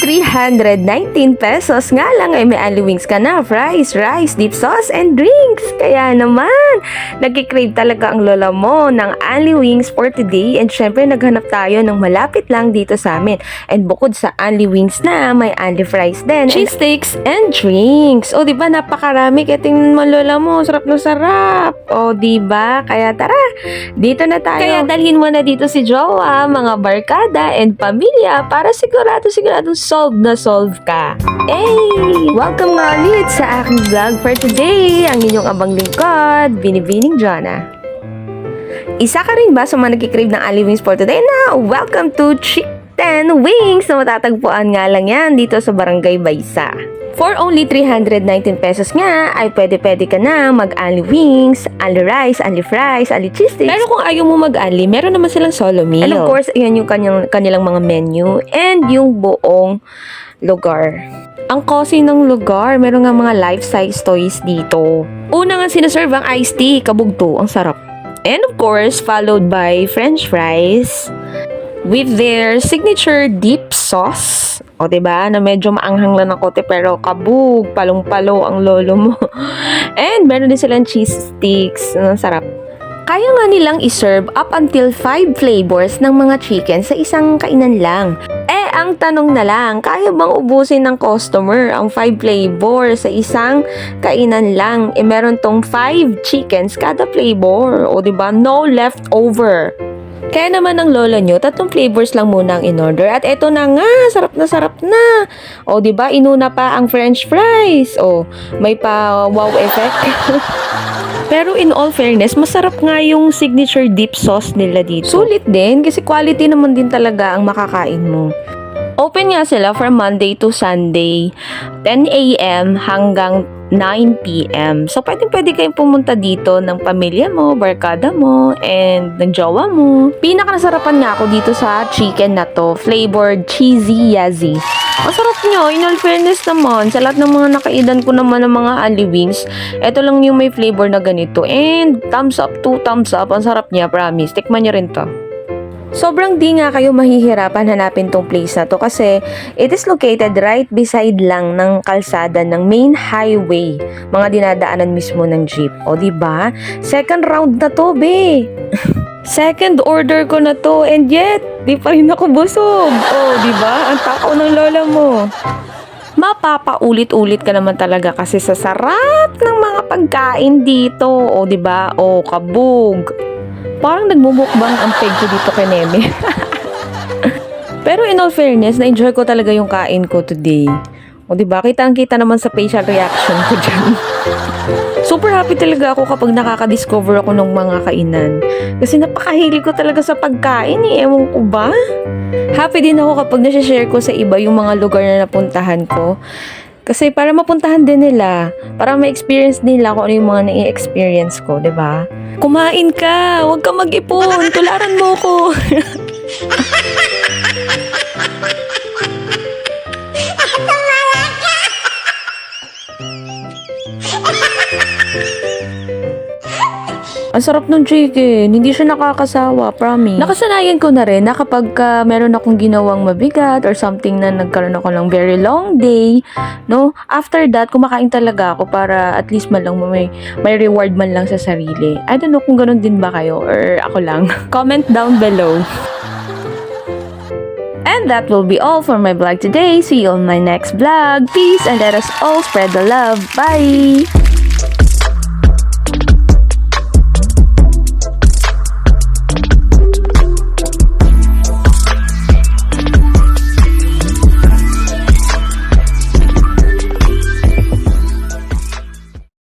319 pesos nga lang ay may only wings ka na, fries, rice, dip sauce, and drinks. Kaya naman, nagkikrave talaga ang lola mo ng only wings for today. And syempre, naghanap tayo ng malapit lang dito sa amin. And bukod sa only wings na, may only fries din, cheese sticks, and drinks. O, diba, napakarami. Kaya tingnan mo, lola mo, sarap na sarap. O, diba? Kaya tara, dito na tayo. Kaya dalhin mo na dito si Jowa, mga barkada, and pamilya para siguradong solve ka. Hey! Welcome nga ulit sa aking vlog for today. Ang inyong abang lingkod, Binibining Jonna. Isa ka rin ba sa mga nagkikrave ng only wings for today? Now, welcome to Chicken Wings na matatagpuan nga lang yan dito sa Barangay Baysa. For only 319 pesos nga, ay pwede ka na mag-only wings, only rice, only fries, only cheese sticks. Pero kung ayaw mo mag-only, meron naman silang solo meal. And of course, yan yung kanilang mga menu and yung buong lugar. Ang cozy ng lugar, meron nga mga life-size toys dito. Una nga sinaserve ang iced tea, kabugto, ang sarap. And of course, followed by french fries with their signature dip sauce. O, diba? Na medyo maanghang lang ng kote pero kabug, palong-palo ang lolo mo. And meron din silang cheese sticks. Ang sarap. Kaya nga nilang iserve up until 5 flavors ng mga chicken sa isang kainan lang. Eh, ang tanong na lang, kaya bang ubusin ng customer ang 5 flavors sa isang kainan lang? Eh, meron tong 5 chickens kada flavor. O, diba? No leftover. Kaya naman ang lola nyo, 3 flavors lang muna ang in-order. At eto na nga, sarap na. O, diba, inuna pa ang french fries. O, may pa wow effect. Pero in all fairness, masarap nga yung signature dip sauce nila dito. Sulit din, kasi quality naman din talaga ang makakain mo. Open nga sila from Monday to Sunday, 10 a.m. hanggang 9 p.m. So, pwede kayong pumunta dito ng pamilya mo, barkada mo, and ng jowa mo. Pinaka-nasarapan nga ako dito sa chicken na to, flavored cheesy yazzy. Ang sarap nyo, in all fairness naman, sa lahat ng mga nakaidan ko naman ng mga only wings, eto lang yung may flavor na ganito. And thumbs up, 2 thumbs up, ang sarap niya, promise. Tikman nyo rin to. Sobrang di nga kayo mahihirapan hanapin tong place na to kasi it is located right beside lang ng kalsada ng main highway. Mga dinadaanan mismo ng jeep. O, diba? Second round na to, be. Second order ko na to and yet, di pa rin ako busog. O, diba? Ang takaw ng lola mo. Mapapaulit-ulit ka naman talaga kasi sa sarap ng mga pagkain dito. O, diba? O, kabog. Parang nagmumukbang ang peg ko dito kay Neme. Pero in all fairness, na-enjoy ko talaga yung kain ko today. O, diba? Kitang-kita naman sa facial reaction ko dyan. Super happy talaga ako kapag nakaka-discover ako ng mga kainan. Kasi napakahilig ko talaga sa pagkain eh. Ewan ko ba? Happy din ako kapag nasi-share ko sa iba yung mga lugar na napuntahan ko. Kasi para mapuntahan din nila, para ma-experience nila kung ano yung mga na-experience ko, diba? Kumain ka! Huwag ka mag-ipon! Tularan mo ko! Ang sarap ng chicken. Hindi siya nakakasawa, promise. Nakasanayan ko na rin na kapag meron akong ginawang mabigat or something na nagkaroon ako ng very long day, no? After that, kumakain talaga ako para at least man lang may reward man lang sa sarili. I don't know kung ganun din ba kayo or ako lang. Comment down below. And that will be all for my vlog today. See you on my next vlog. Peace and let us all spread the love. Bye!